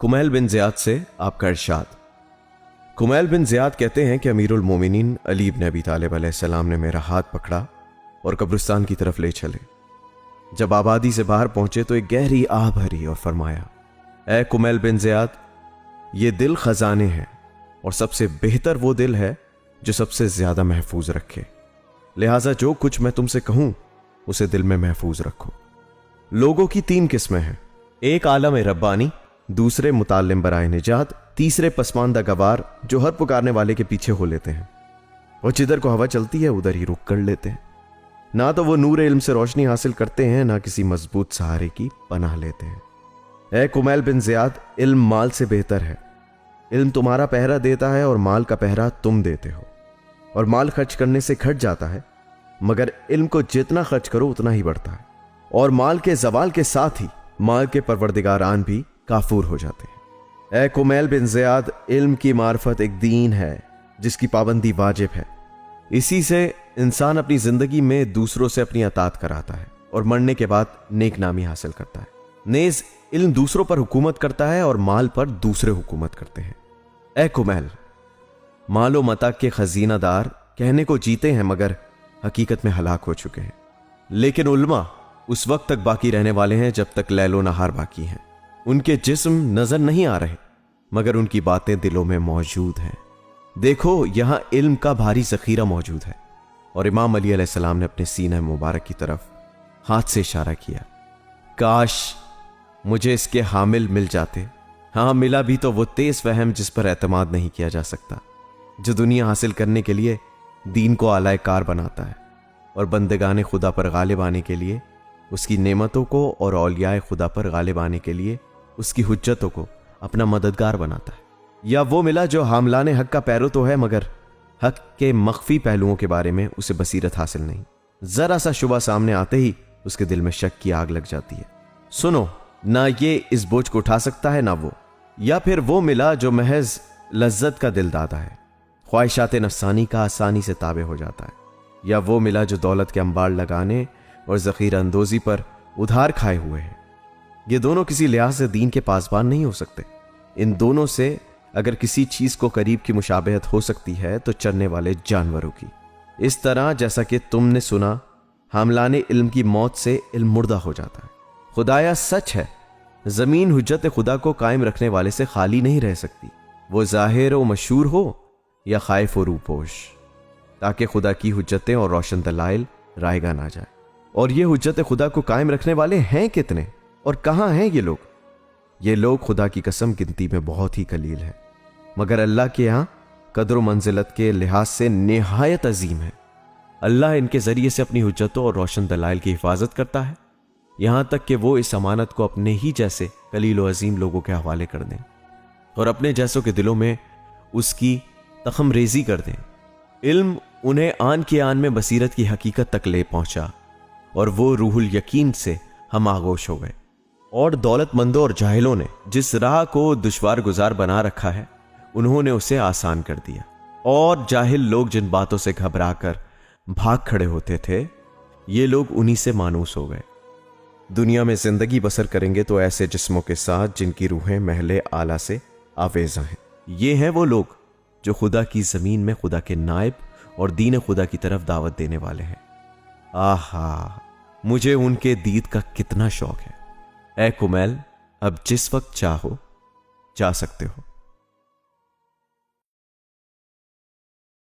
कुमैल बिन Ziyad से आपका इरशाद। कुमैल बिन Ziyad कहते हैं कि अमीरुल मोमिनीन अली इब्न अबी तालिब अलैहिस्सलाम ने मेरा हाथ पकड़ा और कब्रिस्तान की तरफ ले चले। जब आबादी से बाहर पहुंचे तो एक गहरी आह भरी और फरमाया, ऐ कुमैल बिन ज़ियाद, ये दिल खजाने हैं और सबसे बेहतर वो दिल है जो सबसे ज्यादा महफूज रखे, लिहाजा जो कुछ मैं तुमसे कहूं उसे दिल में महफूज रखो। लोगों की 3 किस्में हैं, एक आलम रब्बानी, दूसरे मुतालिम बराए निजात, तीसरे पसमानदा गवार जो हर पुकारने वाले के पीछे हो लेते हैं और जिधर को हवा चलती है उधर ही रुक कर लेते हैं। ना तो वो नूर इल्म से रोशनी हासिल करते हैं, ना किसी मजबूत सहारे की पनाह लेते हैं। ऐ कुमैल बिन ज़ियाद, इल्म माल से बेहतर है। इल्म तुम्हारा पहरा देता है और माल का पहरा तुम देते हो, और माल खर्च करने से घट जाता है, मगर इल्म को जितना खर्च करो उतना ही बढ़ता है, और माल के जवाल के साथ ही माल के परवरदिगारान भी काफूर हो जाते हैं। ऐ कुमैल बिन ज़ियाद, इल्म की मार्फत एक दीन है जिसकी पाबंदी वाजिब है। इसी से इंसान अपनी जिंदगी में दूसरों से अपनी अतात कराता है और मरने के बाद नेक नामी हासिल करता है। नेज इल्म दूसरों पर हुकूमत करता है और माल पर दूसरे हुकूमत करते हैं। ऐ कुमैल, मालो मता के खजीनादार कहने को जीते हैं मगर हकीकत में हलाक हो चुके हैं, लेकिन उल्मा उस वक्त तक बाकी रहने वाले हैं जब तक लैलो नहार बाकी हैं। उनके जिस्म नजर नहीं आ रहे मगर उनकी बातें दिलों में मौजूद हैं। देखो, यहां इल्म का भारी जखीरा मौजूद है। और इमाम अली अलैहिस्सलाम ने अपने सीने मुबारक की तरफ हाथ से इशारा किया, काश मुझे इसके हामिल मिल जाते। हाँ, मिला भी तो वो तेज फहम जिस पर एतमाद नहीं किया जा सकता, जो दुनिया हासिल करने के लिए दीन को आलाए कार बनाता है और बंदगाने खुदा पर गालिब आने के लिए उसकी नेमतों को और औलियाए खुदा पर गालिब आने के लिए उसकी हुज्जतों को अपना मददगार बनाता है। या वो मिला जो हामलाने हक का पैरो तो है मगर हक के मख्फी पहलुओं के बारे में उसे बसीरत हासिल नहीं। जरा सा शुबा सामने आते ही उसके दिल में शक की आग लग जाती है। सुनो, ना ये इस बोझ को उठा सकता है ना वो। या फिर वो मिला जो महज लज्जत का दिल दादा है, ख्वाहिशात नफसानी का आसानी से ताबे हो जाता है। या वो मिला जो दौलत के अंबार लगाने और ज़ख़ीरा अंदोज़ी पर उधार खाए हुए हैं। ये दोनों किसी लिहाज से दीन के पासबान नहीं हो सकते। इन दोनों से अगर किसी चीज को करीब की मुशाबहत हो सकती है तो चरने वाले जानवरों की। इस तरह जैसा कि तुमने सुना, हामलाने इल्म की मौत से इल्म मुर्दा हो जाता है। खुदाया सच है, जमीन हुज्जत खुदा को कायम रखने वाले से खाली नहीं रह सकती, वो जाहिर व मशहूर हो या खाइफ व रूपोश, ताकि खुदा की हुज्जतें और रोशन दलाइल रायगा ना जाए। और ये हुज्जत खुदा को कायम रखने वाले हैं कितने और कहां हैं ये लोग? ये लोग खुदा की कसम गिनती में बहुत ही कलील है, मगर अल्लाह के यहां कदर व मंजिलत के लिहाज से निहायत अजीम है। अल्लाह इनके जरिए से अपनी हुज्जतों और रोशन दलाइल की हिफाजत करता है, यहां तक कि वो इस अमानत को अपने ही जैसे कलील व अजीम लोगों के हवाले कर दें और अपने जैसों के दिलों में उसकी तखम रेजी कर दें। इल्म उन्हें आन के आन में बसीरत की हकीकत तक ले पहुंचा और वो रूहुल यकीन से हम आगोश हो गए। और दौलतमंदों और जाहिलों ने जिस राह को दुश्वार गुजार बना रखा है उन्होंने उसे आसान कर दिया, और जाहिल लोग जिन बातों से घबरा कर भाग खड़े होते थे ये लोग उन्हीं से मानूस हो गए। दुनिया में जिंदगी बसर करेंगे तो ऐसे जिस्मों के साथ जिनकी रूहें महले आला से आवेजा हैं। ये हैं वो लोग जो खुदा की जमीन में खुदा के नायब और दीन खुदा की तरफ दावत देने वाले हैं। आहा, मुझे उनके दीद का कितना शौक है। ऐ कुमैल, अब जिस वक्त चाहो जा सकते हो।